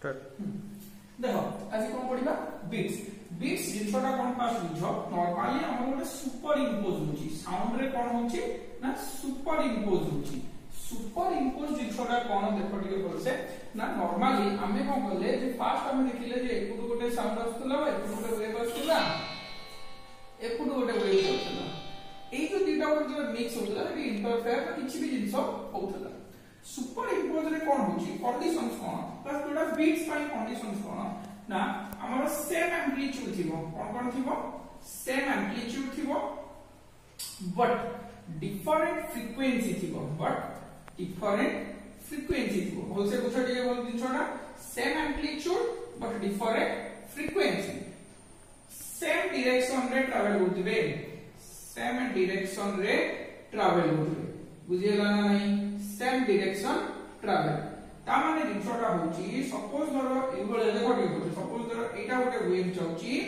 देखो आज कौन पढ़ा बीट्स बीट्स जिनसटा कौन फास्ट बुझ नॉर्मली हम गोटे सुपर इम्पोज होची साउंड रे कौन होची ना सुपर इम्पोज होची सुपर इम्पोज जिनसटा कौन देखो टिके बोलसे ना नॉर्मली हमें कौन कहले जे फास्ट हम देखिले जे एपुटु गोटे साउंड आस्तला एपुटु गोटे वेव आस्तला एपुटु गोटे वेव आस्तला एई जो दीटा जो मिक्स होतला कि इंटरफेयर किछि भी जिंस होतला सुपर इम्पोज रे कौन होची कंडीशंस कौन प्लस थोड़ा बीट्स पाई कंडीशंस कौन ना हमर सेम एम्पलीट्यूड थिबो कौन थिबो सेम एम्पलीट्यूड थिबो बट डिफरेंट फ्रीक्वेंसी थिबो बट डिफरेंट फ्रीक्वेंसी थिबो होसे कुछ टिके बोल दिन छोड़ा same amplitude but different frequency same direction रे ट्रैवल होतिबे सेम डायरेक्शन रे ट्रैवल होतिबे बुझियला ना नहीं सेम डायरेक्शन ट्रैवल ता माने जिंसटा होची सपोज धरो एबळे देखो ठीक सपोज धरो एटा गोटे वेव जाउची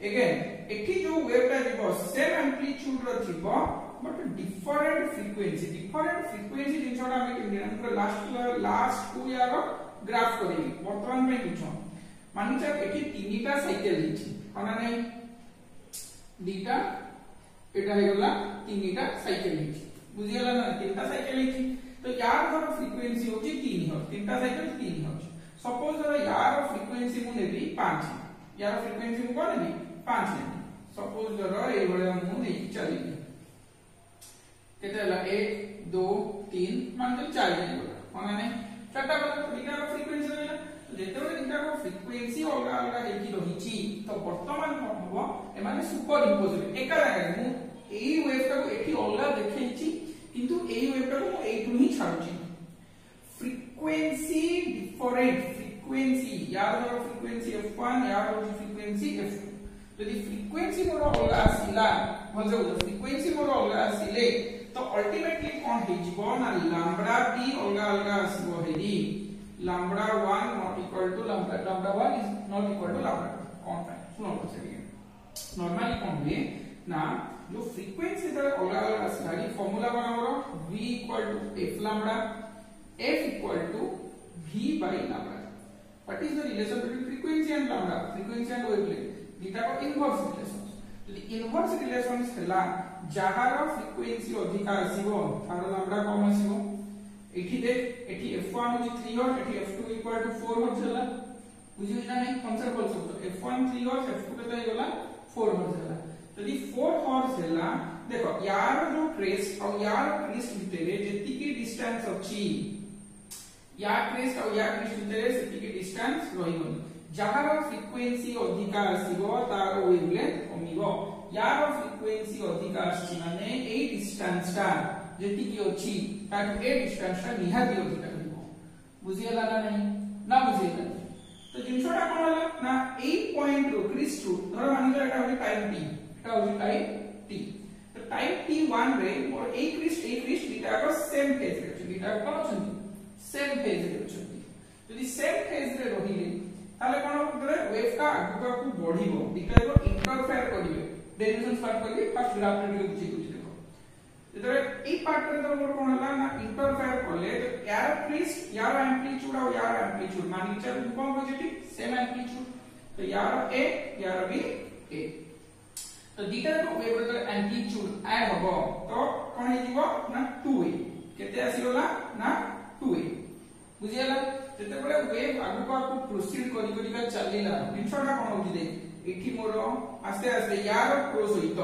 अगेन एठी जो वेव ता जीवो सेम एम्पलीट्यूड रो थिबो बट डिफरेंट फ्रीक्वेंसी जिंसटा हम के लास्ट 2 इयर ग्राफ करेगी वर्तमान में किछो मानि छ एठी तीनटा साइकिल हिची कोना नै दीटा एटा हे गला तीनटा साइकिल हिची बुझियला ना तीनटा साइकिल हिची तो यार धरो फ्रीक्वेंसी होची 3 हो तीनटा साइकिल 3 हो सपोज धरो यार फ्रीक्वेंसी मु नेबी 5 यार फ्रीक्वेंसी मु कोन नेबी 5 नेबी सपोज धरो ए बळे मु नै चली केतेला 1 2 3 मान तो 4 नै बोला कोना नै चारटा बला तीनटा फ्रीक्वेंसी रहला जेतेबे तीनटा को फ्रीक्वेंसी अलगा अलगा हेकी रहिची तो वर्तमान कोन होबो ए माने सुपर इम्पोज एका जगह मु एई वेव का को एठी अलगा देखैची किंतु एई वेव टा को एठु ही छाडुची फ्रीक्वेंसी डिफरेंट फ्रीक्वेंसी यार धरो फ्रीक्वेंसी f1 यार धरो फ्रीक्वेंसी f2 यदि फ्रीक्वेंसी मोर अलगा आसिला भलसे बोल फ्रीक्वेंसी मोर अलगा आसिले तो अल्टीमेटली कोन हे जिवो ना लैम्बडा b अलगा अलगा आसीबो हेरी lambda 1 not equal to lambda 1 is not equal to lambda कोन पाए सुनो बसे नॉर्मली कोन हुए ना जो फ्रीक्वेंसी तर अलग अलग आसलागी फार्मूला बनावरो v equal to f lambda f equal to v by lambda what is the relation between frequency and lambda frequency and wavelength theta को इनवर्स रिलेशंस यदि इनवर्स रिलेशंस हला जहार फ्रीक्वेंसी अधिक आसीबो तार लैम्बडा कम आसीबो एठी देख एठी f1 होची 3 और एठी f2 इक्वल टू 4 हो जाला बुझियो ना नहीं कॉन्सेप्ट बोल सकतो f1 3 और f2 केते होला 4 हो जाला यदि 4 हॉर्स हैला देखो यार जो क्रेस्ट और यार क्रेस्ट भितरे जेति की डिस्टेंस अछि यार क्रेस्ट और यार क्रेस्ट भितरे सेति की डिस्टेंस रहिबो जहार फ्रीक्वेंसी अधिक आसीबो तार वेवलेंथ कमिबो यार फ्रीक्वेंसी अधिक आसी माने ए डिस्टेंस ता जेति की अछि तार ए डिस्टेंस ता निहाती अधिक रहइबो बुझियला ना नहीं ना बुझियला तो जिनसटा कोन होला ना ए पॉइंट रो क्रेस्ट रो धर मानिलो एटा होई टाइम t टाइम t तो टाइम t1 रे और ए क्रिस्ट बीटा को सेम फेज रे अछि बीटा कोन अछि सेम फेज रे अछि यदि सेम फेज रे रहिले ताले कोन होतरे वेव का आगु को बढ़िबो बीटा को इंटरफेयर करिवे डेरिवेशन स्टार्ट करिवे फर्स्ट ग्राफ रे बुझी बुझी देखो जेतरे ए पार्ट रे तो मोर कोन हला ना इंटरफेयर करले तो यार एम्पलीट्यूड और यार एम्पलीट्यूड मानि चल कोन पॉजिटिव सेम एम्पलीट्यूड तो यार ए यार बी ए तो दीटा को वेव रे एम्पलीट्यूड ऐड होबो तो कोन हे जीवो ना 2a केते आसीगला ना 2a बुझियला जेते बळे वेव आगु को प्रोसीड करि करि का चलिला निछडा कोन होती दे एठी मोर आस्ते आस्ते यार प्रो सहित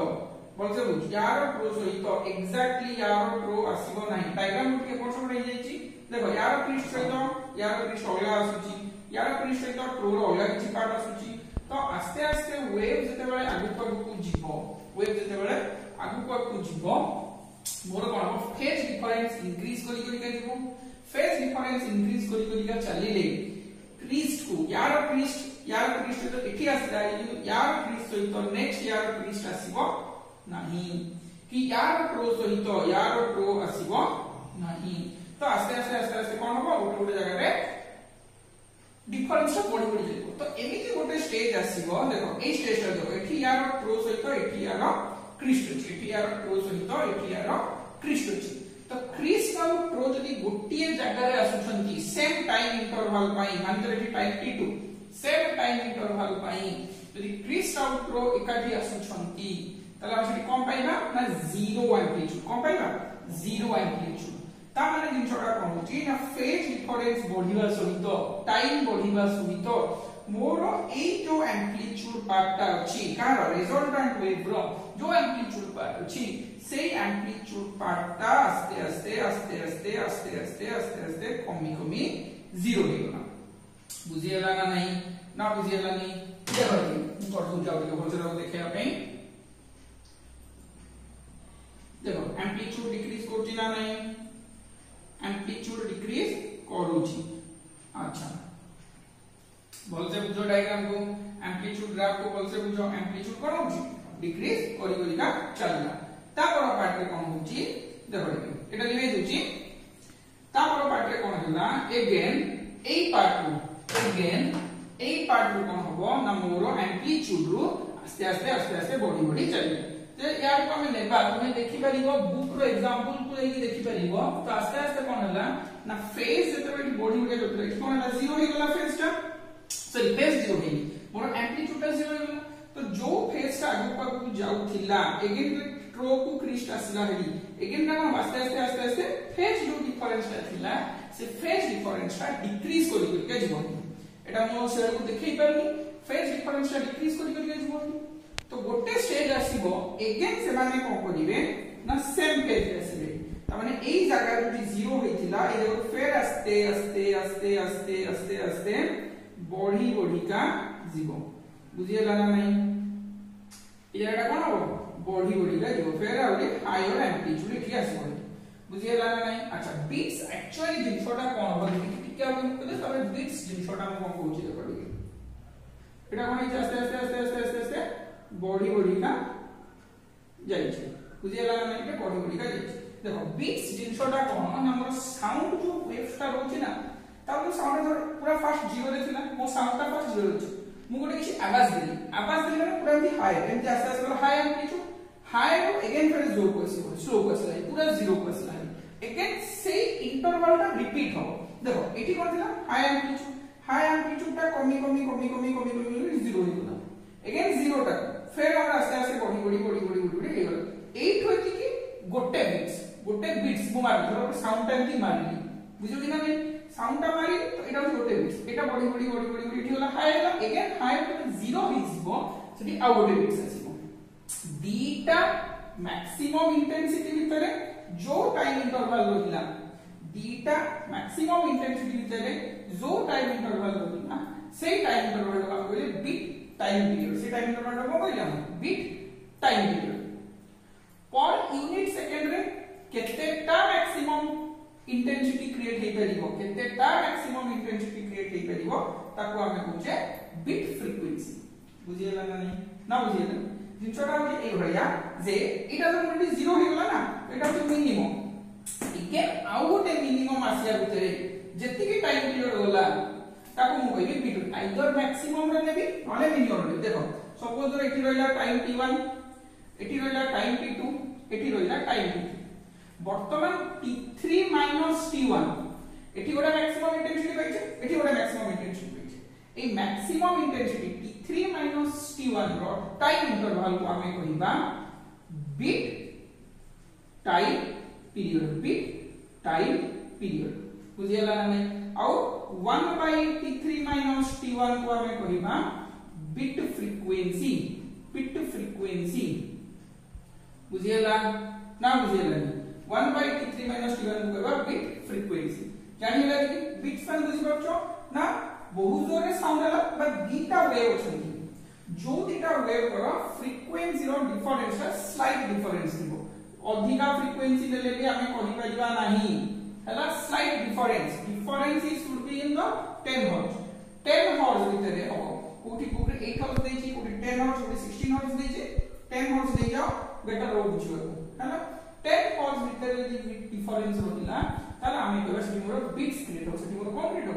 बोलसे बुझ यार प्रो सहित एग्जैक्टली यार प्रो आसीबो नाही डायग्राम के कोन सब रहि जाईची देखो यार पृष्ठ सहित यार पृष्ठ अलगा आसुची यार पृष्ठ सहित प्रो रो अलगा किछि पार्ट आसुची तो आस्ते आस्ते वेव जेते बळे आगु को जीवो वेव जेते बळे आगु को जीवो मोर कोन फेज डिफरेंस इंक्रीज करि करि का जीवो फेज डिफरेंस इंक्रीज करि करि का चलिले क्रिस्ट को यार क्रिस्ट तो एठी आसला कि यार क्रिस्ट सहित नेक्स्ट यार क्रिस्ट आसीबो नाही कि यार प्रो सहित यार प्रो आसीबो नाही तो आस्ते आस्ते कोन होबो गोटे जगह रे डिफरेंस बढ़ी बढ़ी जाइबो तो एमिति गोटे स्टेज आसीबो देखो ए स्टेज रे देखो एठी यार प्रो सहित एठी यार क्रिस्ट अछि एठी यार प्रो सहित एठी यार क्रिस्ट अछि तो क्रिस्ट आउ ट्रो जदी गोटिए जगह रे आसुछंती सेम टाइम इंटरवल पाई मान रे time t2 same time interval पाई जदी क्रिस्ट आउ ट्रो एकाठी आसुछंती तला हम कोन पाइबा ना जीरो एम्पलीट्यूड कोन पाइबा जीरो एम्पलीट्यूड ता माने जिनछोडा कोन होची ना फेज डिफरेंस बढ़िबा सहित टाइम बढ़िबा सहित मोर ए जो एम्पलीट्यूड पार्टटा अछि कार रिजल्टेंट वेव रो जो एम्पलीट्यूड पार्ट अछि से एम्पलीट्यूड पार्टटा आस्ते आस्ते आस्ते आस्ते आस्ते आस्ते आस्ते आस्ते कमी कमी जीरो हो गला बुझियला ना नहीं ना बुझियला नहीं देखो कर दू जाओ देखो भलसे देखिया पे देखो एम्पलीट्यूड डिक्रीज करछि ना नहीं एम्पलीट्यूड डिक्रीज करूछि अच्छा बोलते बुझो डायग्राम को एम्पलीट्यूड ग्राफ को बोलते बुझो एम्पलीट्यूड कोन होची डिक्रीज करी करी का चलला ता पर पार्ट रे कोन होची देखो एटा लिवे दोची ता पर पार्ट रे कोन होला अगेन ए पार्ट रो कोन होबो ना मोर एम्पलीट्यूड रो आस्ते आस्ते आस्ते आस्ते बढ़ी बढ़ी चलले जे यार को हमें लेबा तुमे देखि परिबो बुक रो एग्जांपल को लेके देखि परिबो तो आस्ते आस्ते कोन होला ना फेज जेते बढ़ी बढ़ी जोतरे कोन होला जीरो हो गला फेज टा सॉरी फेज जीरो है मोर एम्पलीट्यूड जीरो है तो जो फेज का आगु पागु जाउ थिला अगेन ट्रो को क्रिस्ट आसला हेली अगेन ना आस्ते आस्ते आस्ते आस्ते फेज जो डिफरेंस थिला से फेज डिफरेंस का डिक्रीज करि के जीवन एटा मो सेल को देखै परनी फेज डिफरेंस का डिक्रीज करि के जीवन तो गोटे स्टेज आसीबो अगेन से माने को करिवे ना सेम फेज आसीबे त माने एई जगह जो जीरो होइथिला ए जगह फेर आस्ते आस्ते आस्ते आस्ते आस्ते आस्ते बढ़ी बढ़ी का जीवो बुझियला ना नहीं ये एटा कोन हो बढ़ी बढ़ी का जीवो फेर आउले हायर एम्पलीट्यूड एठी आसीबो बुझियला ना नहीं अच्छा बीट्स एक्चुअली जिनसोटा कोन हो टिके हम कहले तबे बीट्स जिनसोटा हम कोन कहउची देखो एटा कोन आस्ते आस्ते आस्ते आस्ते आस्ते आस्ते बढ़ी बढ़ी का जाई छै बुझियला ना नहीं बढ़ी बढ़ी का जाई छै देखो बीट्स जिनसोटा कोन हमर साउंड जो वेव्सटा रहउची ना ताऊ साउंड पूरा फास्ट जीरो रे थिला मो साउंड ता फास्ट जीरो रे मु गोटे किछि आवाज देली माने पूरा भी हाई एमती आस्ते आस्ते हाई एम्पलीट्यूड हाई रो अगेन फिर लो को स्लो को आसला पूरा जीरो को आसला अगेन से इंटरवल ता रिपीट हो देखो एठी कोन थिला हाई एम्पलीट्यूड ता कमी कमी कमी कमी कमी कमी जीरो हो गला अगेन जीरो ता फिर हम आस्ते आस्ते बढ़ी हे गला एट होती कि गोटे बीट्स मु मार धरो साउंड टा एमती मारली बुझो कि ना नहीं साउंड टा मारी तो एटा गोटे बीट्स एटा बढ़ी बढ़ी बढ़ी बढ़ी बढ़ी एठी होला हाई होला अगेन हाई तो जीरो हिजिबो सेठी आ गोटे बीट्स आसीबो दीटा मैक्सिमम इंटेंसिटी भितरे जो टाइम इंटरवल रहिला दीटा मैक्सिमम इंटेंसिटी भितरे जो टाइम इंटरवल रहिला से टाइम इंटरवल का कहले बीट टाइम पीरियड से टाइम इंटरवल को कहले हम बीट टाइम पीरियड पर यूनिट सेकंड रे केतेटा मैक्सिमम इंटेंसिटी क्रिएट हे परिबो केतेटा मैक्सिमम इंटेंसिटी क्रिएट हे परिबो ताको हमें कहूचे बीट फ्रीक्वेंसी बुझियला ना नहीं ना बुझियला जिनछोटा होची ए भलिया जे एटा तो मोटी जीरो हे गला ना एटा तो मिनिमम इके आउ गोटे मिनिमम आसिया भितरे जेति की टाइम पीरियड होला ताको मु कहबी बीट आइदर मैक्सिमम रे नेबी नले मिनिमम रे देखो सपोज एठी रहला टाइम t1 एठी रहला टाइम t2 एठी रहला टाइम t3 वर्तमान t3 t1 एठी गोटा मैक्सिमम इंटेंसिटी पाइছে एठी गोटा मैक्सिमम इंटेंसिटी पाइছে ए मैक्सिमम इंटेंसिटी t3 t1 रो टाइम इंटरवल को हमें कहिबा बीट टाइम पीरियड बुझियला ना नहीं आउ 1/t3 t1 को हमें कहिबा बीट फ्रीक्वेंसी बुझियला ना बुझियला 1/t3 t1 को कहबा बीट फ्रीक्वेंसी जानिला कि बीट सन बुझि परछो ना बहुत जोरे साउंड हला बा दीटा वेव छथि जो दीटा वेव करा फ्रीक्वेंसी रो डिफरेंस स्लाइट डिफरेंस दिबो अधिका फ्रीक्वेंसी लेले भी हमें कहि परिबा नाही हला slight difference is should be in the 10 hertz भितरे हो कोठी 8 हर्ट्ज देछि कोठी 10 हर्ट्ज कोठी 16 हर्ट्ज देछि 10 हर्ट्ज दे जाओ बेटर रो बुझिबो हला 10 हर्ट्ज भितरे यदि डिफरेंस होतिला ताला हमें कहबा सेठी मोर बीट्स क्रिएट हो सेठी मोर कंप्लीट हो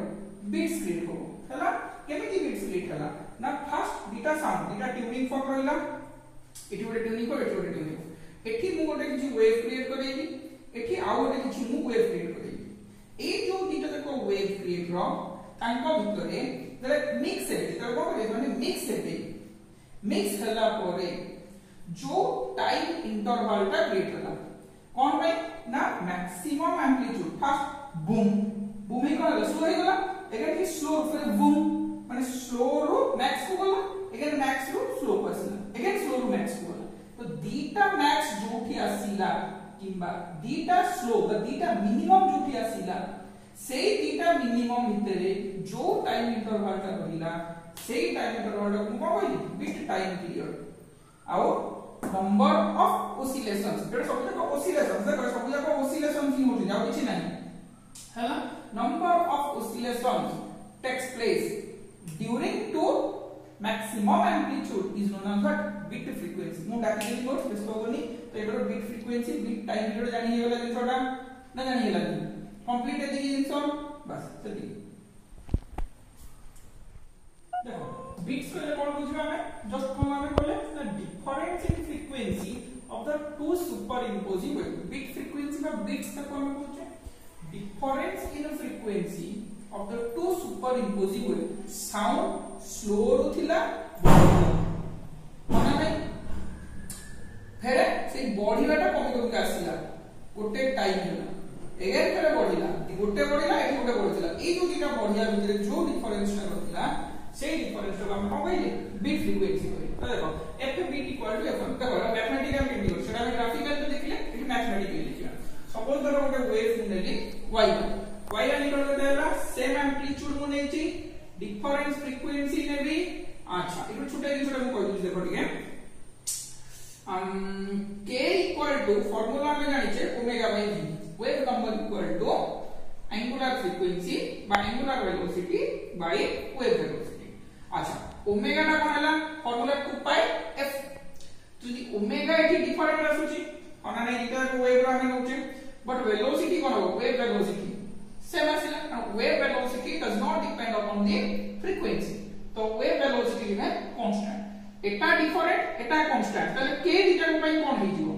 बीट्स क्रिएट हो हला केमिति बीट्स क्रिएट हला ना first beta sound beta tuning form रहिला एठी गोटे ट्यूनिंग को एठी गोटे ट्यूनिंग एठी मु गोटे किछि वेव क्रिएट करेली एठी आउ गोटे किछि मु वेव क्रिएट करेबी ए जो दीटा देखो वेव क्रिएट रो तांको भितरे जले मिक्स हे त को करे माने मिक्स हला परे जो टाइम इंटरवल टा क्रिएट होला कोन भाई ना maximum amplitude first boom boom ही कोन स्लो हे गला एके की स्लो फिर बूम माने स्लो रो मैक्स को गला एके मैक्स रो स्लो को आसिला एके स्लो रो मैक्स को गला तो दीटा मैक्स जोठी आसिला किंबा दीटा स्लो बा दीटा मिनिमम जोठी आसिला से दीटा मिनिमम भितरे जो टाइम इंटरवल टा रहिला से टाइम इंटरवल टा को कहली बिट टाइम पीरियड आउ नंबर ऑफ ऑसिलेशंस जेटा सब जाक ऑसिलेशंस देखो सब जाक ऑसिलेशंस ही होती जाउ किछि नाही हैला number of oscillations takes place during two maximum amplitude is known as what beat frequency मु डाकी बोल बेस्ट होगनी तो एकर beat frequency beat time period जानि हेला जिनसोडा ना जानि हेला कंप्लीट है देखिए जिनसो बस चलिए देखो बिट्स को कौन बुझबा हमें जस्ट कोन हमें बोले the difference in frequency of the two superimposing wave beat frequency का बिट्स का कोन पूछे difference in frequency of the two superimposing wave sound slow रुथिला माने भाई फेरे से बढ़िबाटा कमी कमी आसीला गोटे टाइम होला एगेन फेरे बढ़िला गोटे बढ़िला एठी गोटे बढ़िला ए जो दिटा बढ़िया भितरे जो डिफरेंस टा रथिला से डिफरेंस को हम कहले बिट फ्रीक्वेंसी कहले तो देखो f bit equal to f देखो मैथमेटिकल केमि हो सेटा हम ग्राफिकल तो देखले एठी मैथमेटिकल लिखिया सपोज धरो गोटे वेव नेली y1 निकल देला सेम एम्पलीट्यूड मु नेची डिफरेंस फ्रीक्वेंसी नेबी अच्छा इको छोटे जिसटा मु कहू देखो ठीक है k equal to फार्मूला में जानिछे omega by v wave number equal to angular frequency by angular velocity by wave velocity अच्छा ओमेगा ना कोन हला फार्मूला 2 पाई f तो दी ओमेगा एठी डिफरेंट आसुची कोना नै इटा को वेव रा हम नउचे बट वेलोसिटी कोन हो वेव वेलोसिटी सेम आसिला wave velocity does not depend upon the frequency तो वेव वेलोसिटी रिमेन कांस्टेंट एटा डिफरेंट एटा कांस्टेंट तले k दिटा को पई कोन हे जिवो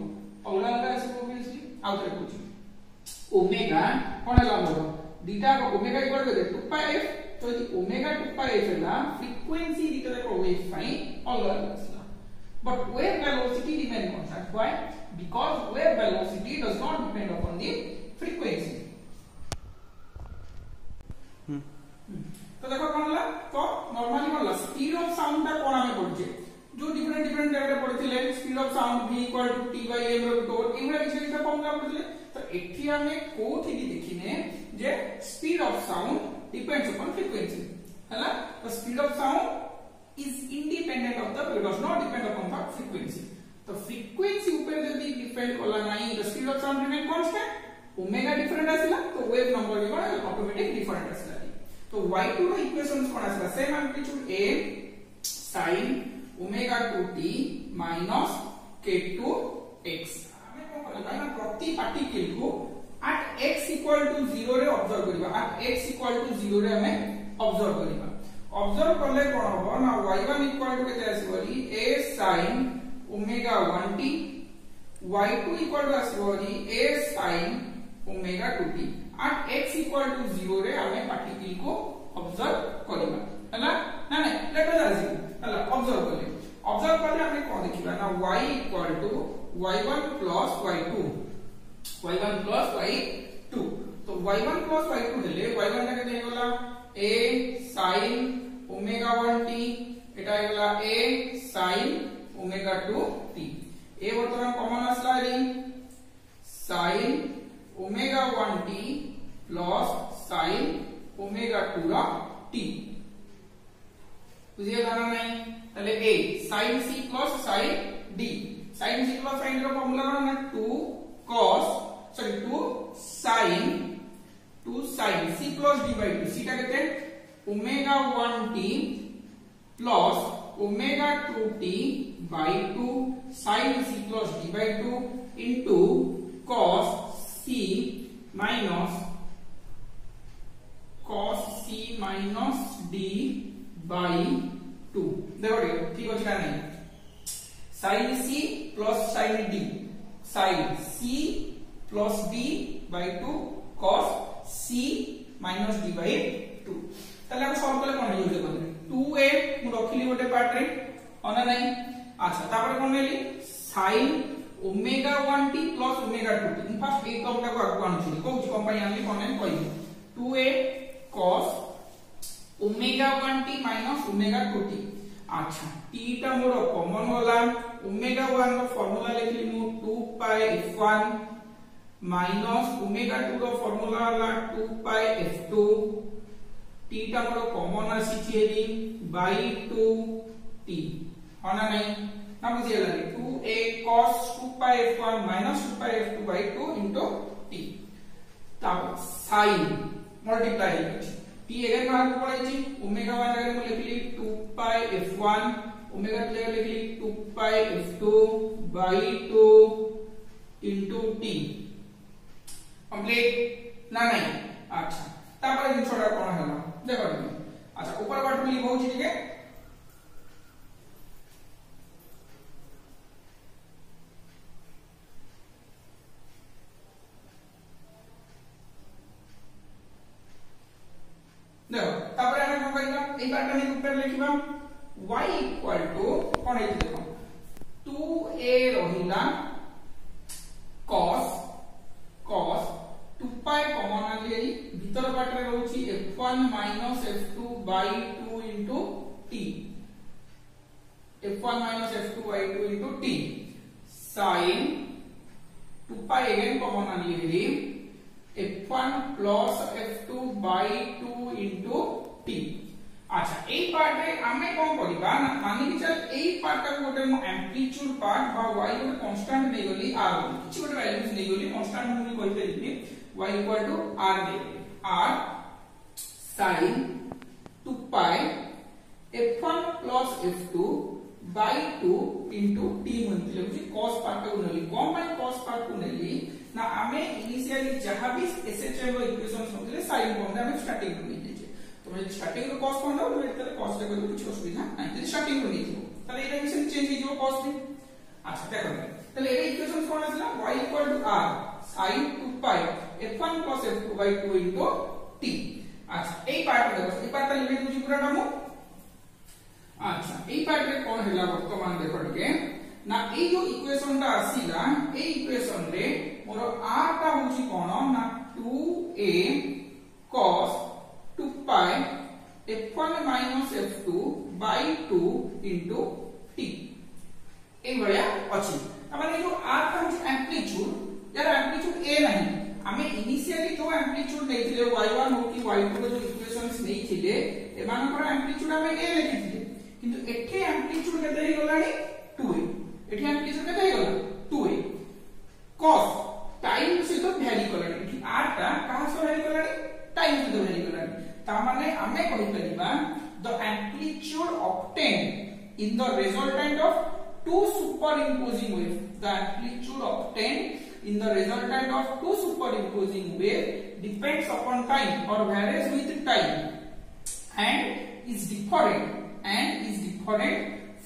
अलग अलग आसी ऑब्वियसली आउट रे पूछी ओमेगा कोन हला मोर दीटा को omega equal to 2 pi f तो यदि ओमेगा 2 पाई f हला फ्रीक्वेंसी दीटा को वेव फाइन अलग अलग आसला but wave velocity remain constant why because wave velocity does not depend upon the frequency तो देखो कोन हला तो नॉर्मली कोन हला स्पीड ऑफ साउंड ता कोन हमें पड़छे जो डिफरेंट जगह पड़थिले speed of sound v = t / m रोटोर इमरा किछ किछ फॉर्मूला पड़थिले तो एठी हमें कोठी भी देखिने जे speed of sound depends upon frequency हला तो speed of sound is independent of the does not depend upon the frequency तो फ्रीक्वेंसी ऊपर जदी डिपेंड होला नाही the speed of sound remain constant omega different आसिला तो वेव नंबर भी ऑटोमेटिक डिफरेंट आसिला तो y2 रो इक्वेशंस कोन आसिला same amplitude a sin omega 2t minus k2x हमें कोन करला ना प्रति पार्टिकल को at x equal to 0 रे ऑब्जर्व करिबा at x equal to 0 रे हमें ऑब्जर्व करिबा ऑब्जर्व करले कोन होबो ना y1 equal to केते आसीबोली a sin omega 1t y2 equal to आसीबोली a sin omega 2t at x equal to 0 रे हमें पार्टिकल को ऑब्जर्व करिबा हला ना ना लेट अस अज्यूम हला ऑब्जर्व करले हमें कोन देखिबा ना y equal to y1 plus y2 तो y1 plus y2 देले y1 टा केते होला a sin ओमेगा 1t एटा होला a sin omega 2t a वर्तमान कॉमन आसला रे sin omega 1t plus sin omega 2t बुझिए जाना नहीं तले a sin c plus sin d sin c plus sin d row formula कोन ना 2 sin c plus d by 2 c टा केते omega 1t plus omega 2t by 2 sin c plus d by 2 into cos c minus d by 2 देखो ठीक अछि ना नहीं sin c plus sin d sin c plus d by 2 cos c minus d by 2 ताले हम solve करले कोन use करबे 2a मु रखिली गोटे पार्ट रे अना नहीं अच्छा तापर कोन लेली sin omega 1t plus omega 2t first a term को आगु आनुची कहू कंपनी आनली कोन नहीं कहि 2a cos omega 1t minus omega 2t अच्छा t टा मोर कॉमन होला ओमेगा 1 रो फार्मूला लिखली मु 2 पाई f1 माइनस ओमेगा 2 रो फार्मूला होला 2 पाई f2 t टा मोर कॉमन आसी छेरी बाय 2t होना नहीं ना मुझे लगे 2a cos 2 pi f1 minus 2 pi f2 by 2 into t तब sin मल्टीप्लाई होची t अगर बाहर को पड़े छी ओमेगा 1 अगर मैं लिख ली 2 पाई f1 ओमेगा 2 अगर लिख ली 2 pi f2 by 2 into t complete ना नहीं अच्छा तापर दिन छोड़ा कोन हला देखो अच्छा ऊपर बात लिखो छी ठीक है देखो तापर हम कोन करिबा एई बात में ऊपर लिखिबा y इक्वल टू कोन है देखो 2a रहिला cos 2 पाई कॉमन आली भीतर पार्ट रे रहउची f1 f2 by 2 into t f1 f2 by 2 into t sin 2 pi again common आली f1 plus f2 by 2 into t अच्छा ए पार्ट रे हमें कोन करिबा ना मानि कि चल ए पार्ट का गोटे एम्पलीट्यूड पार्ट बा y गोटे कांस्टेंट नै गली r किछि गोटे वैल्यूज नै गली कांस्टेंट मुनि कहि देली y इक्वल टू r नै r sin 2 pi f1 plus f2 by 2 into t मुनि लेछि cos पार्ट को नली कोन बाय cos पार्ट को नली ना हमें इनिशियली जहां भी SHM रो इक्वेशन समझले sin फॉर्म में स्टार्टिंग में देछे तो मैं स्टार्टिंग रो cos फॉर्म रो एतले cos ले कोइ कुछ असुविधा नहीं यदि स्टार्टिंग रो नहीं तले एटा इक्वेशन चेंज हो cos में अच्छा देखो तले एटा इक्वेशन कोन आसला y equal to r sin 2 pi f1 plus f2 by 2 into t अच्छा ए पार्ट देखो ए पार्ट लिमिट बुझी पूरा टामो अच्छा ए पार्ट रे कोन हैला वर्तमान देखो के ना ए जो इक्वेशन ता आसीला ए इक्वेशन रे मोर r ता होची कोन ना 2a cos 2 pi f1 f2 by 2 into t ए भलिया अछि माने जो r ता होची एम्पलीट्यूड यार एम्पलीट्यूड a नहीं हमें इनिशियली जो एम्पलीट्यूड नेथिले y1 हो कि y2 के जो इक्वेशंस नेथिले एमानकर एम्पलीट्यूड हमें a लिखिथिले किंतु एठे एम्पलीट्यूड केते हे गलानी 2a एठी एम्पलीट्यूड केते हे गला 2a cos टाइम से तो वैरी कलानी एठी r ता कहां से वैरी कलानी टाइम से तो वैरी कलानी ता माने हमें कहि परिबा the amplitude obtained in the resultant of two superimposing waves the amplitude obtained in the resultant of two superimposing wave depends upon time or varies with time and is different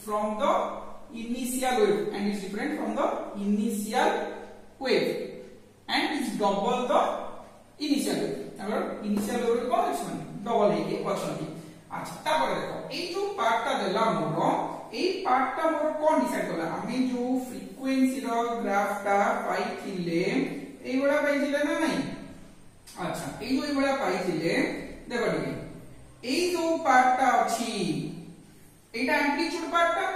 from the initial wave and is different from the initial wave and is double the initial wave अगर initial wave कोन अछि double हे के अछन अच्छा तापर देखो ए जो part ता देला मोर ए part ता मोर कोन डिसाइड करला हमें जो फ्रीक्वेंसी रो ग्राफ ता पाई थिले ए बडा पाई थिले ना नहीं अच्छा ए जो ए बडा पाई थिले देखो ठीक ए जो पार्ट ता अछि एटा एम्पलीट्यूड पार्ट ता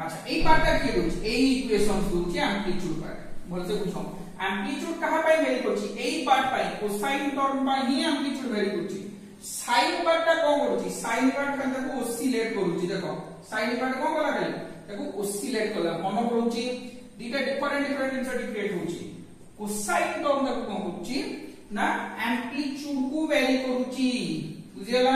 अच्छा ए पार्ट ता के दोछ ए इक्वेशन दोछ एम्पलीट्यूड पार्ट बोल से पूछो एम्पलीट्यूड कहां पाई वेरी करछि ए पार्ट पाई कोसाइन टर्म पाई ही एम्पलीट्यूड वेरी करछि साइन पार्ट ता कोन करछि साइन पार्ट खाली ताको ओसिलेट करूछि देखो साइन पार्ट कोन कला खाली ताको ओसिलेट कला मन करूछि दीटा डिफरेंट इनसा क्रिएट होछि कोसाइन टर्म ताको कोन करूछि ना एम्पलीट्यूड को वेरी करूछि बुझियला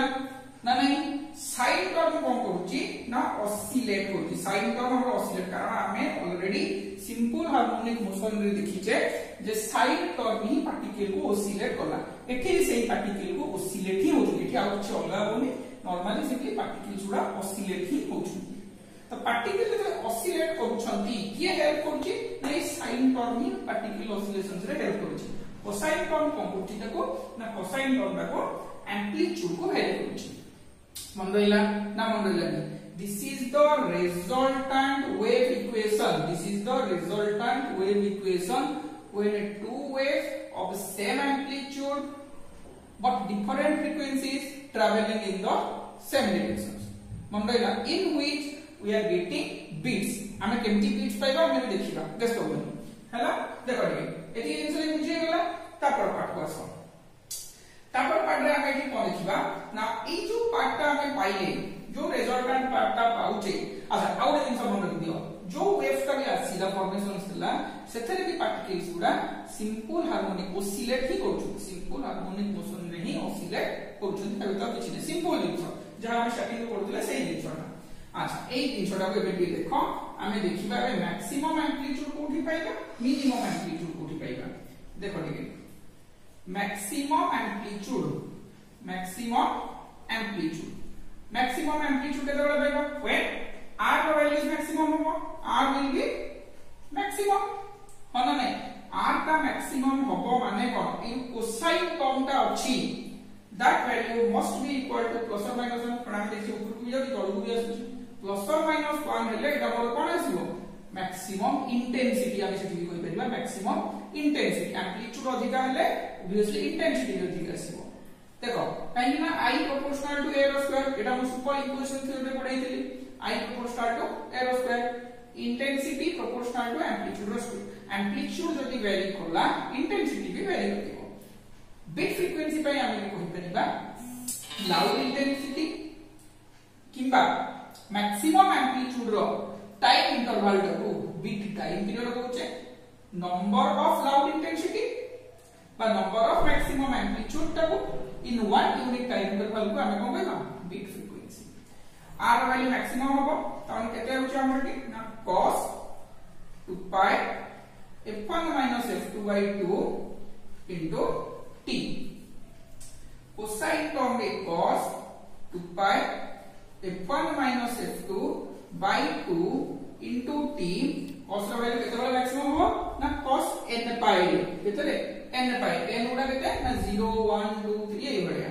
ना नहीं साइन टर्म कोन करूछि ना ओसिलेट करूछि साइन टर्म हमर ओसिलेट कारण हमें ऑलरेडी सिंपल हार्मोनिक मोशन रे देखिचे जे साइन टर्म ही पार्टिकल को ओसिलेट कला एठी सेही पार्टिकल को ओसिलेट ही होछि एठी आ कुछ अलग होनी नॉर्मली सिंपली पार्टिकल्स गुडा ओसिलेट ही होछि तो पार्टिकल जब ऑसिलेट करूछंती किए हेल्प करछि नै साइन टर्म ही पार्टिकल ऑसिलेशंस रे हेल्प करछि कोसाइन टर्म कोन करछि ताको ना कोसाइन टर्म ताको एम्प्लीट्यूड को हेल्प करछि मन रहिला ना मन रहिला This is the resultant wave equation. This is the resultant wave equation when two waves of same amplitude but different frequencies traveling in the same directions. Mandela, in which we are getting beats. हमें केमती beats पाइबा हमें देखिबा guess करबो हैला देखो टिके एती जिंस रे बुझी गेला तापर पार्ट को आसो तापर पार्ट रे हमें कोन देखिबा ना ई जो पार्ट ता हमें पाइले जो रिजल्टेंट पार्ट ता पाउचे अच्छा आउ दिन सब मन दियो जो वेव्स का भी आसीला फॉर्मेशंस थिला सेथरे भी पार्टिकल्स गुडा सिंपल हार्मोनिक ओसिलेट ही करछु सिंपल हार्मोनिक मोशन रे ही ओसिलेट करछु तबे तो किछि नै सिंपल जिंस जहा हम स्टार्टिंग करथले सेही जिंसटा अच्छा एई जिंसटा को एबे देखो हमें देखिबा बे मैक्सिमम एम्प्लीट्यूड कोठी पाइबा मिनिमम एम्प्लीट्यूड कोठी पाइबा देखो टिके मैक्सिमम एम्प्लीट्यूड maximum amplitude केते बड़ा पाइबा when r का value is maximum होबो r will be maximum होना नै r का maximum होबो माने कोन इन कोसाइन टर्म ता अछि that value must be equal to plus or minus 1 प्रणाम देखि ऊपर को जदी तळु भी आसु plus or minus 1 हेले एटा मोर कोन आसीबो maximum intensity आमे सेठी कोइ परिबा maximum intensity amplitude अधिका हेले obviously intensity अधिका आसीबो देखो कहीं ना I proportional to a square एटा हम सुपर इक्वेशन थ्योरी में पढ़ाई थी I proportional to a square intensity proportional to amplitude square amplitude जदी वेरी करला intensity भी वेरी करथिबो बीट फ्रीक्वेंसी पय हम कहि परिबा लाउड इंटेंसिटी किंबा मैक्सिमम एम्प्लीट्यूड रो टाइम इंटरवल को बीट टाइम पीरियड कहउचे नंबर ऑफ लाउड इंटेंसिटी बा नंबर ऑफ मैक्सिमम एम्प्लीट्यूड को in one unit time interval को हमें कोन कहबा beat frequency r value maximum होबो तन केते होचे हमर ना cos 2 pi f1 f2/2 into t cosine term रे cos 2 pi f1 f2/2 into t cos रा वैल्यू केते बला मैक्सिमम हो ना cos n pi केते n pi n उडा केते ना 0 1 2 3 ए बढिया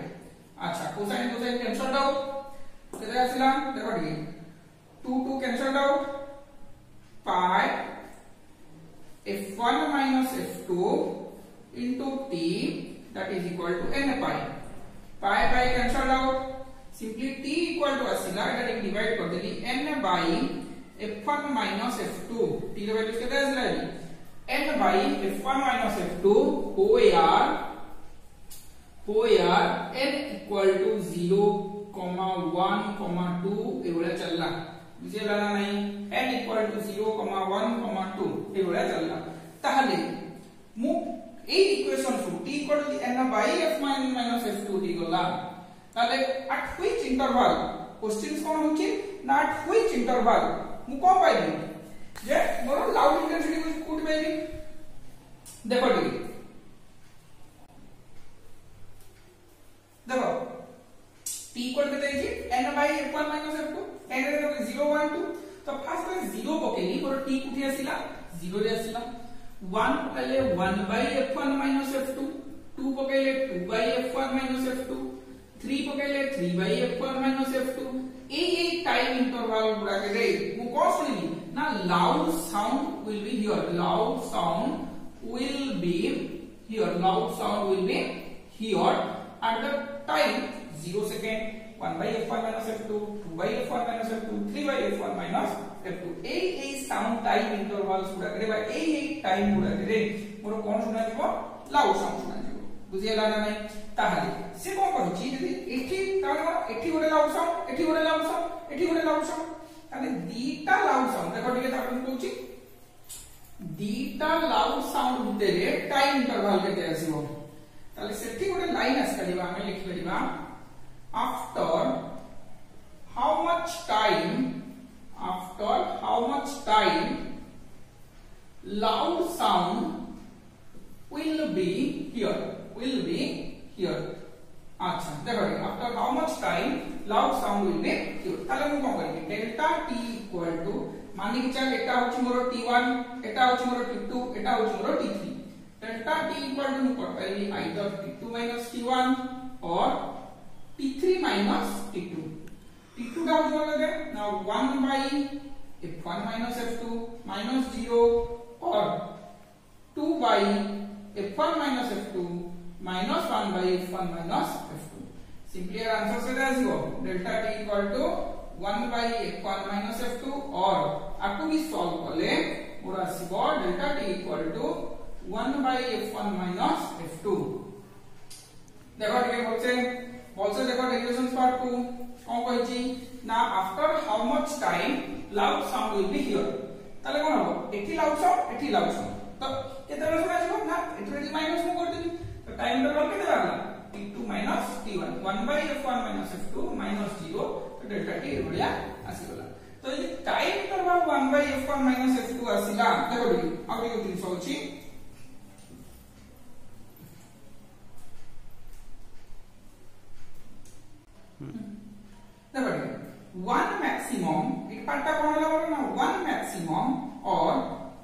अच्छा कोसाइन कैंसल आउट केते आसिला देखो टिके 2 2 cancel out pi f1 f2 into t that is equal to n pi pi cancel out simply t equal to आसिला Etah divide कर देली n by f1 f2 t ର value केते आसिला n by f1 f2 OAR n equal to 0, 1, 2 एवढा चलला बुझेला ना नाही n equal to 0, 1, 2 एवढा चलला ताहले मु ए इक्वेशन सु t equal to n by f1 f2 दी गला ताले at which interval क्वेश्चंस कोन होची ना at which interval मु को पाइली जे मोर लाउड इंटेंसिटी को कोट पाइली देखो टी देखो t इक्वल केते छी n by f1 f2 n रे 0 1 2 तो फर्स्ट में 0 पकेली मोर t कुठी आसिला 0 रे आसिला 1 पकेले 1 by f1 f2 2 पकेले 2 by f1 f2 3 पकेले 3 by f1 f2 ए टाइम इंटरवल गुडा के रे मु को सुनिली ना loud sound will be here loud sound will be here at the time 0 second 1 by f1 f2 2 by f1 f2 3 by f1 f2 ए sound time intervals गुडा करे बा ए टाइम गुडा करे मोर कोन सुना दिबो लाउड साउंड सुना दिबो बुझियला ना नै ताहाले से कोन कहछि जदी एठी तानो एठी गोटे लाउड साउंड एठी गोटे लाउड साउंड एठी गोटे लाउड साउंड ताले दीटा लाउड साउंड देखो टिके तापन कहछि दीटा लाउड साउंड भितरे टाइम इंटरवल केते आसीबो ताले सेठी गोटे लाइन आस करिबा हम लिखि परिबा after how much time loud sound will be here अच्छा देखो after how much time loud sound will be here ताले मु कोन करी डेल्टा t इक्वल टू मानि कि चल एटा होची मोर t1 एटा होची मोर t2 एटा होची मोर t3 delta t equal to मु कर पाइली आइदर t2 t1 और t3 t2 t2 का हो जाएगा नाउ 1 by f1 f2 -0 और 2 by f1 f2 -1 by f1 f2 simply answer से आसीबो delta t equal to 1 by f1 f2 और आपको भी सॉल्व करले मोर आसीबो delta t equal to 1 by f1 f2 देखो ठीक बोलसे देखो डेरिवेशन पार्ट 2 कोन कहछि ना after how much time loud sound will be here ताले कोन हो एठी लाउड साउंड तो केते बेला सुना जिवो ना एठी माइनस मु कर देबी तो टाइम इंटरवल केते लागला t2 t1 1 by f1 f2 -0 तो डेल्टा t बढ़िया आसी गला तो ये time interval 1 by f1 f2 आसीला देखो देखि आ देखो दिन सोची देखो वन मैक्सिमम एक पार्टा कोन होला ना वन मैक्सिमम और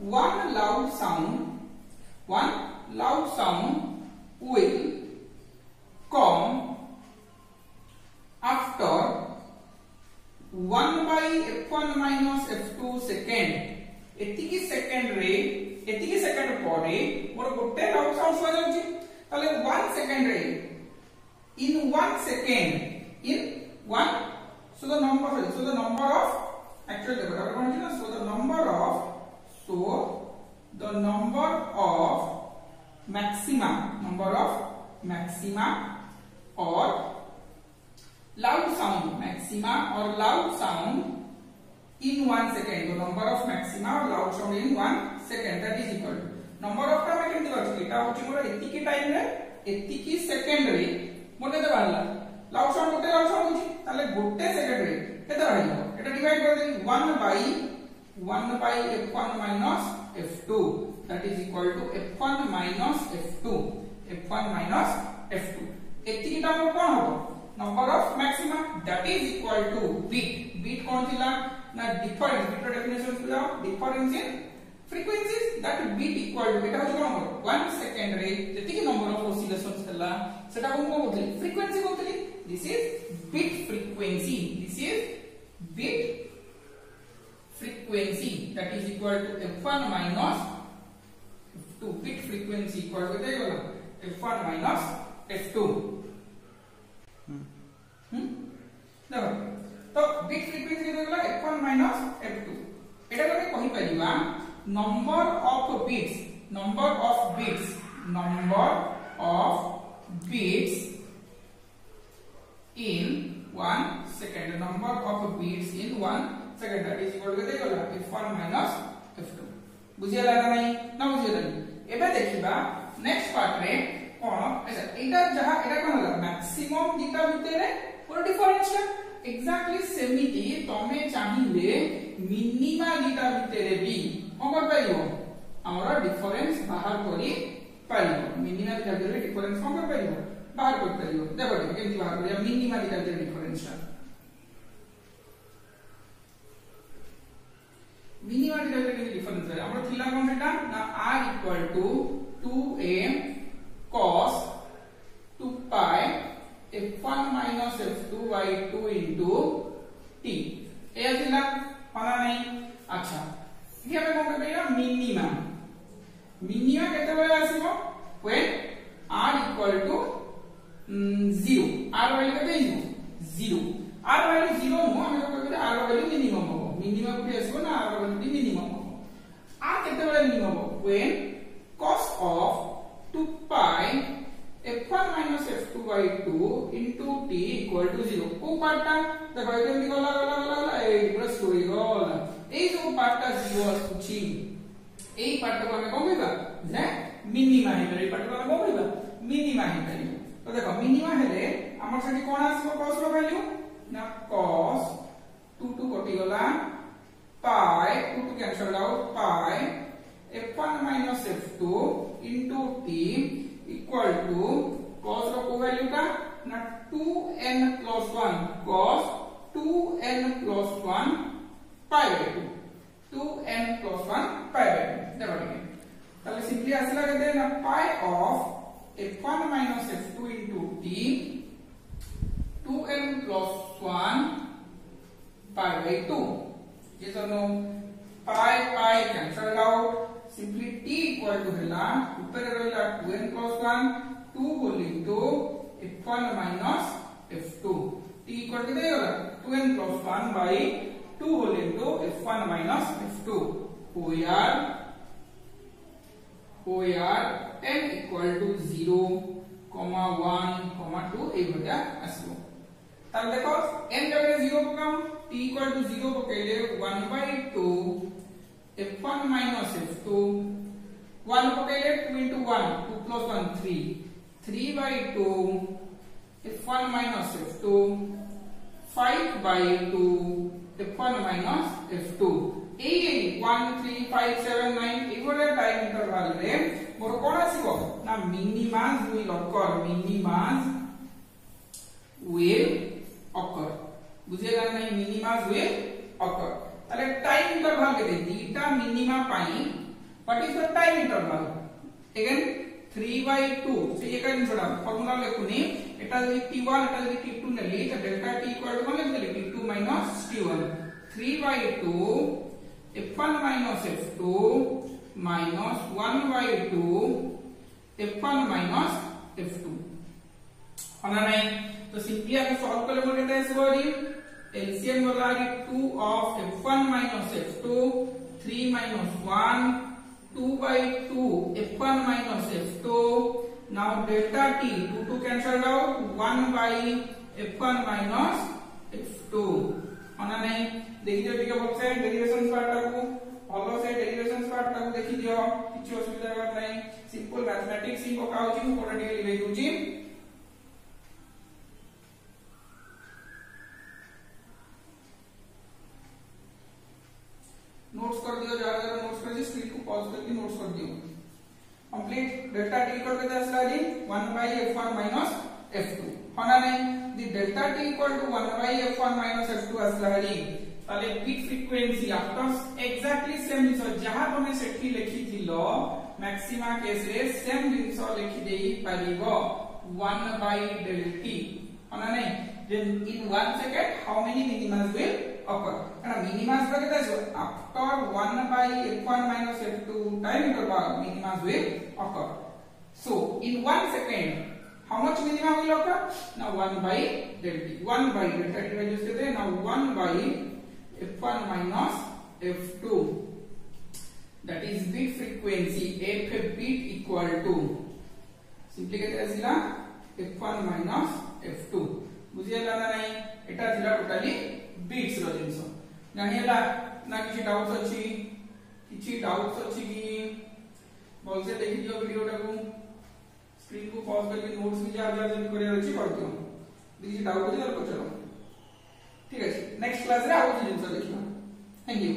one loud sound will come after 1 by f1 f2 second एतिकी सेकंड परे मोर गोटे लाउड साउंड सुना जाउची ताले 1 सेकंड रे in 1 second in 1 so the number of actually the number of maxima or loud sound in 1 second the number of maxima or loud sound in 1 second that is equal to number of time I can do এটা হচ্ছে মোর এতিকি time রে এতিকি second রে মোর কেতে বাড়লা loud sound গোটে loud sound হচ্ছে তাহলে গোটে second রে কেতে বাড়িব এটা ডিভাইড করে দেই 1 by f1 f2 that is equal to f1 f2 एतिकीटा मोर कोन हो number of maxima that is equal to beat कोन थिला ना डिफरेंस बीट डेफिनेशन सुजाओ difference in frequencies that beat equal to eta होछ कोन 1 सेकंड रे जेतिकी नंबर ऑफ ऑसिलेशंस हला सेटा कोन कहउतली फ्रीक्वेंसी कहउतली this is beat frequency that is equal to f1 f2 bit frequency equal to f1 f2 देखो तो बिट फ्रीक्वेंसी केते गला f1 f2 एटा कोने कहि परिबा number of beats in 1 second number of beats in 1 second that is equal to केते गला f1 f2 बुझियला ना नहीं ना बुझियला एबे देखिबा नेक्स्ट पार्ट रे कोन ऐसा एटा जहा एटा कोन होला मैक्सिमम दिटा भितरे और डिफरेंस एग्जैक्टली सेमिति तमे चाहिले मिनिमा दिटा भितरे भी कोन कर पाइबो हमरा डिफरेंस बाहर करी पाइबो मिनिमा दिटा भितरे डिफरेंस कोन कर पाइबो बाहर कर पाइबो देखो केमति बाहर करिया मिनिमा दिटा भितरे डिफरेंस मिनिमा दिटा भितरे डिफरेंस है हमरा थिला कोन सेटा ना r equal to 2a cos 2 pi f1 f2 by 2 into t ए थिला पता नहीं अच्छा ये हमें कोन करबेया मिनिमा केते बेले आसीबो when r equal to 0 r value केते हिजो 0 r वैल्यू 0 नो हमें कोन करबे r वैल्यू मिनिमम हो मिनिमम कोठी आसीबो ना r वैल्यू मिनिमम हो r केते बेले मिनिमम हो when cos of 2 pi f1 f2 by 2 into t equal to 0 को पार्टा देखो केमति गला ए पूरा स्टोरी गला ए जो पार्टा 0 आछी ए पार्टा को हमें कोन कहबा जे मिनिमा हे ए पार्टा को हमें कोन कहबा मिनिमा हे तो देखो मिनिमा हेले हमर सठी कोन आसीबो cos रो वैल्यू ना cos 2 कटि गला pi 2 cancel out pi f1 f2 into t equal to cos रो को वैल्यू का ना 2n plus 1 cos 2n pi by 2 2n plus 1 pi by 2 देखो ठीक ताले सिंपली आसला केते ना पाई of f1 minus f2 into t 2n plus 1 pi by 2 yes or no pi cancelled out simply t equal to hela ऊपर रहला 2n plus 1 2 whole into f1 minus f2 t equal to देला 2n plus 1 by 2 whole into f1 minus f2 OR n equal to 0, 1, 2 ए बटा आसबो तार देखो n जगह 0 पकाम t equal to 0 पकेले 1/2 f1 minus f2 1 पकेले 2 into 1 2 plus 1 3 3/2 f1 minus f2 5/2 f1 minus f2 A 1 3 5 7 9 एगोले time interval रे मोर कोन आसीबो ना मिनिमास will occur बुझेगा नहीं minimas will occur ताले time interval के दे दीटा मिनिमा पाई what is the time interval again 3/2 से ये का छोड़ा फार्मूला लेखुनी एटा जदी t1 एटा जदी t2 नेली त डेल्टा t इक्वल टू कोन लेली t2 minus t1 3/2 f1 minus f2 minus 1/2 f1 minus f2 होना नहीं तो सिंपली आप सॉल्व कर लेंगे कैसे आसबोरी एलसीएम वाला 2 of f1 minus f2 3 minus 1 2/2 f1 minus f2 now delta t 2 cancelled out 1 by f1 minus f2 होना नहीं देखिए ठीक है बोलते हैं डेरिवेशन पार्ट को ऑलो से डेरिवेशन पार्ट को देखि दियो किछ असुविधा बात नहीं सिंपल मैथमेटिक्स इन को काउची को कोडिकली लिखै दूची नोट्स कर दियो ज्यादा नोट्स कर दी स्क्रीन को पॉज करके नोट्स कर दियो complete delta t equal to आसला जी 1 by f1 minus f2 होना नहीं the delta t equal to 1 by f1 minus f2 आसला जी ताले beat frequency after exactly same this जहां तमे सेठी लिखि थिलो मैक्सिमा केस रे सेम दिस लिखि देई परिबो 1 by del t होना नहीं then in 1 second how many minimas will occur and minimas का कहता है after 1 by f1 minus f2 time interval minimas will occur so in 1 second how much minima will occur now 1 by del t 1 by delta t values कहते हैं now 1 by f1 minus f2 that is bit frequency f bit equal to simply कहते हैं सिला f1 minus f2 बुझिए लाना नहीं एटा थिला totally bits रो जिंसो जानिएला ना किछि डाउट्स अछि कि बोल से देखि दियो वीडियोटा को स्क्रीन को पॉज करके नोट्स भी जा करे अछि कर दियो किछि डाउट अछि तो चलो ठीक है नेक्स्ट क्लास रे आउ जिंसो देखियो थैंक यू।